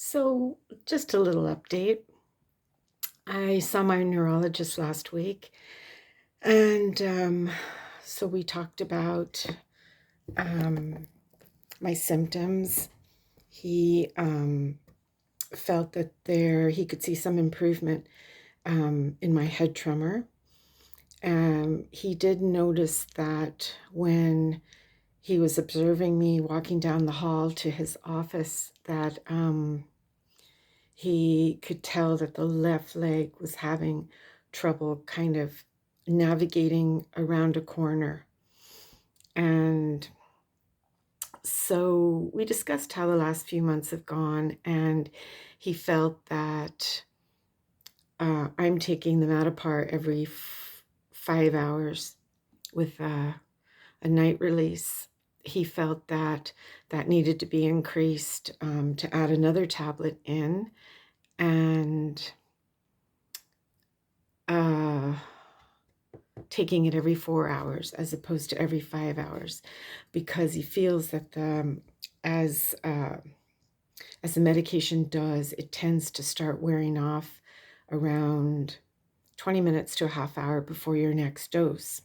So, just a little update. I saw my neurologist last week, and so we talked about um, my symptoms. He felt that he could see some improvement in my head tremor. He did notice that when he was observing me walking down the hall to his office, that he could tell that the left leg was having trouble kind of navigating around a corner. And so we discussed how the last few months have gone, and he felt that I'm taking the Matapar every 5 hours with a night release. He felt that that needed to be increased to add another tablet in. And uh, taking it every 4 hours as opposed to every 5 hours, because he feels that as uh, as the medication does, it tends to start wearing off around 20 minutes to a half hour before your next dose.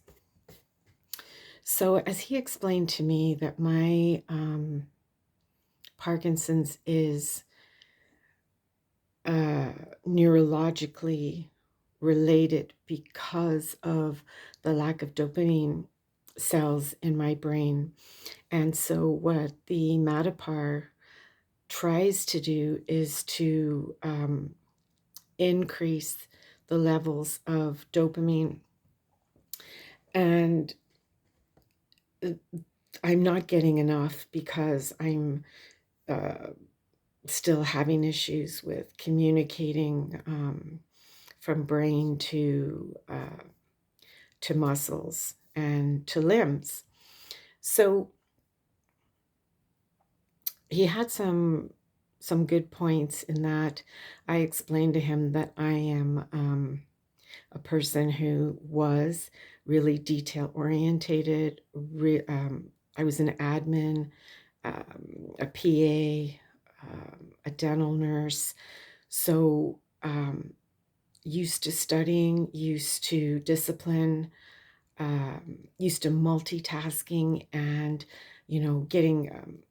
So as he explained to me that my Parkinson's is neurologically related because of the lack of dopamine cells in my brain. And so, what the Matapar tries to do is to increase the levels of dopamine. And I'm not getting enough because I'm uh, still having issues with communicating from brain to muscles and to limbs. So he had some good points in that I explained to him that I am a person who was really detail orientated. I was an admin, a PA, a dental nurse. So used to studying, used to discipline, used to multitasking, and getting.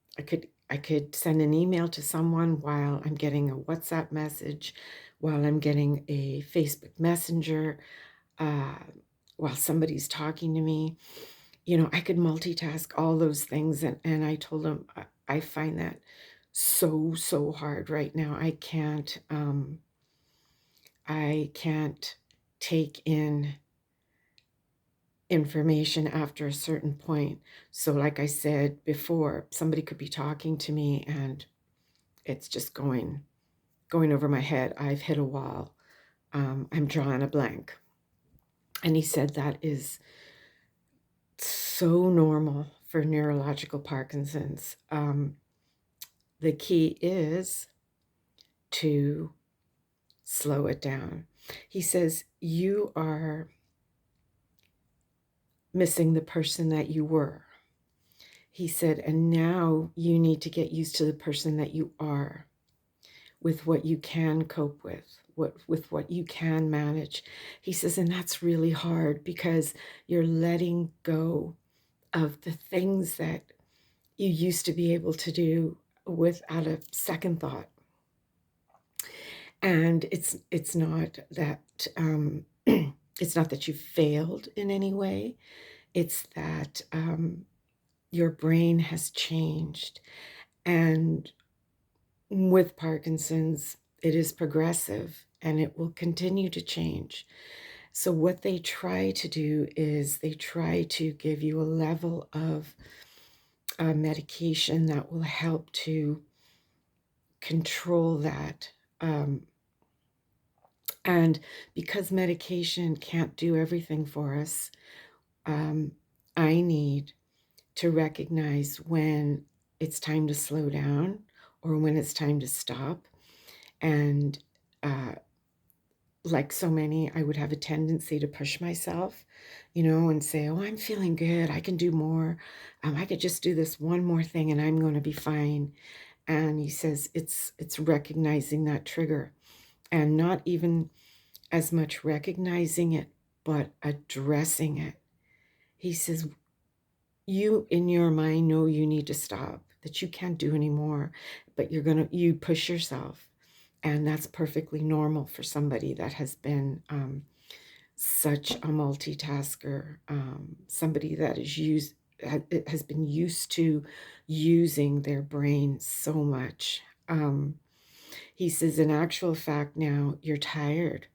I could send an email to someone while I'm getting a WhatsApp message, while I'm getting a Facebook Messenger, uh, while somebody's talking to me. I could multitask all those things, and I told him I find that so hard right now. I can't take in information after a certain point. So like I said before, somebody could be talking to me and it's just going over my head. I've hit a wall. I'm drawing a blank. And he said that is so normal for neurological Parkinson's. The key is to slow it down. He says, you are missing the person that you were. He said, and now you need to get used to the person that you are, with what you can cope with what you can manage. He says, and that's really hard because you're letting go of the things that you used to be able to do without a second thought. And it's not that it's not that you failed in any way. It's that your brain has changed. And with Parkinson's, it is progressive and it will continue to change. So, what they try to do is they try to give you a level of medication that will help to control that. And because medication can't do everything for us, I need to recognize when it's time to slow down or when it's time to stop. And like so many, I would have a tendency to push myself, and say, oh, I'm feeling good. I can do more. I could just do this one more thing and I'm going to be fine. And he says it's recognizing that trigger, and not even as much recognizing it, but addressing it. He says, you in your mind know you need to stop, that you can't do anymore, but you push yourself. And that's perfectly normal for somebody that has been such a multitasker, somebody that has been used to using their brain so much. He says, in actual fact, now you're tired.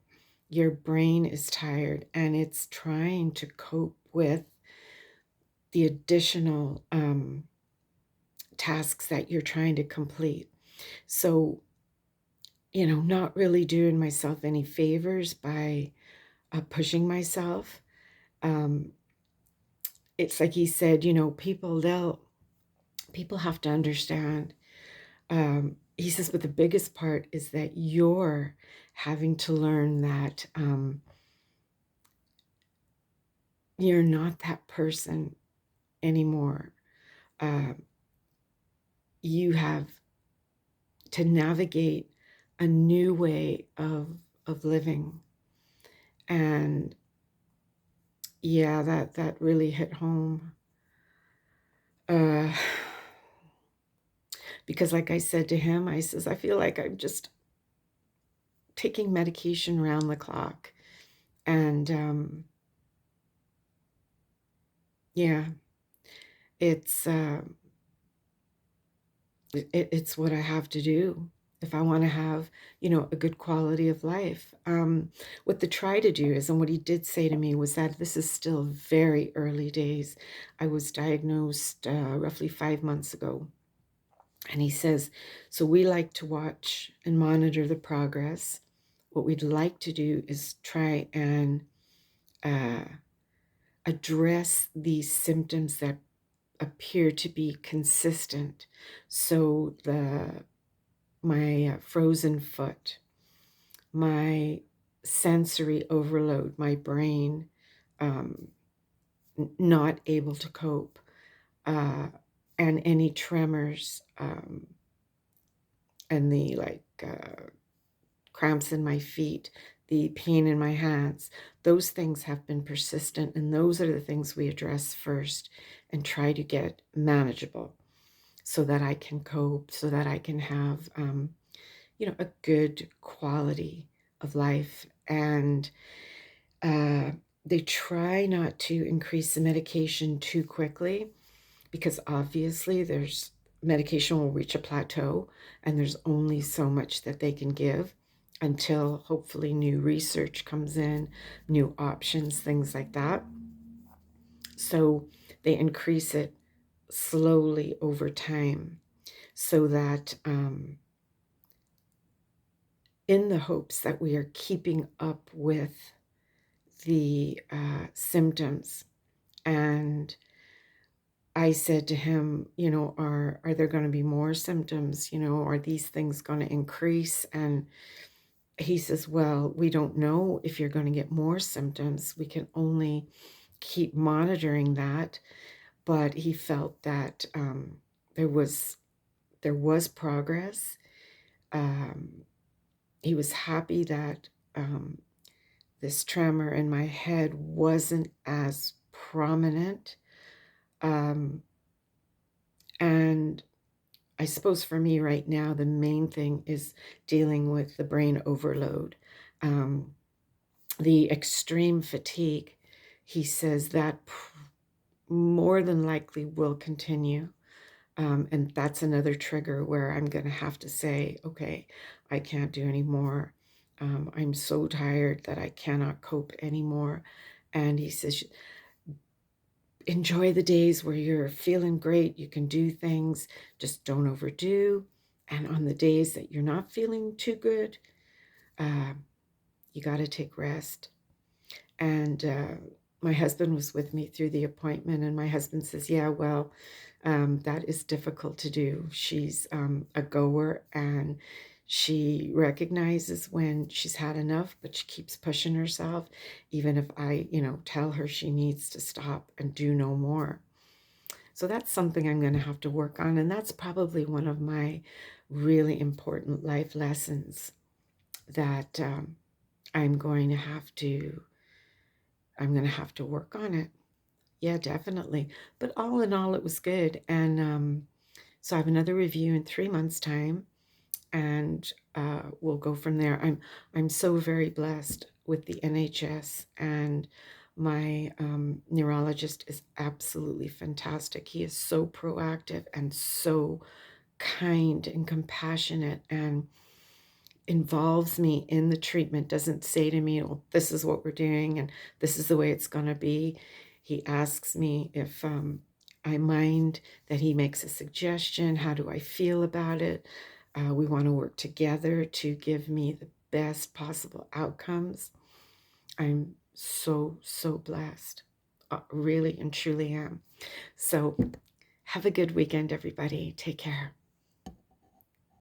Your brain is tired and it's trying to cope with the additional tasks that you're trying to complete. So, not really doing myself any favors by pushing myself. Um, it's like he said, people have to understand. He says, but the biggest part is that you're having to learn that you're not that person anymore. Uh, you have to navigate a new way of living. And yeah, that really hit home. Uh, because like I said to him, I says, I feel like I'm just taking medication around the clock. And yeah, it's it's what I have to do if I want to have, a good quality of life. What the try to do is, and what he did say to me was that this is still very early days. I was diagnosed roughly 5 months ago. And he says, so we like to watch and monitor the progress. What we'd like to do is try and uh, address these symptoms that appear to be consistent. So my frozen foot, my sensory overload, my brain not able to cope, uh, and any tremors, and the cramps in my feet, the pain in my hands, those things have been persistent, and those are the things we address first and try to get manageable so that I can cope, so that I can have, a good quality of life. And uh, they try not to increase the medication too quickly, because obviously there's medication will reach a plateau and there's only so much that they can give until hopefully new research comes in, new options, things like that. So they increase it slowly over time so that in the hopes that we are keeping up with the symptoms. And I said to him, are there going to be more symptoms? Are these things going to increase? And he says, well, we don't know if you're going to get more symptoms. We can only keep monitoring that. But he felt that there was progress. He was happy that this tremor in my head wasn't as prominent. And I suppose for me right now, the main thing is dealing with the brain overload. The extreme fatigue, he says that more than likely will continue. And that's another trigger where I'm going to have to say, okay, I can't do anymore. I'm so tired that I cannot cope anymore. And he says, enjoy the days where you're feeling great, you can do things, just don't overdo. And on the days that you're not feeling too good, you got to take rest. And my husband was with me through the appointment, and my husband says, yeah, well, that is difficult to do. She's a goer, and she recognizes when she's had enough, but she keeps pushing herself, even if I, tell her she needs to stop and do no more. So that's something I'm going to have to work on. And that's probably one of my really important life lessons that I'm going to have to, I'm going to have to work on it. Yeah, definitely. But all in all, it was good. And so I have another review in 3 months' time, and we'll go from there. I'm so very blessed with the NHS, and my neurologist is absolutely fantastic. He is so proactive and so kind and compassionate, and involves me in the treatment, doesn't say to me, "Oh, this is what we're doing and this is the way it's going to be." He asks me if I mind that he makes a suggestion. How do I feel about it? We want to work together to give me the best possible outcomes. I'm so, so blessed. Really and truly am. So have a good weekend, everybody. Take care.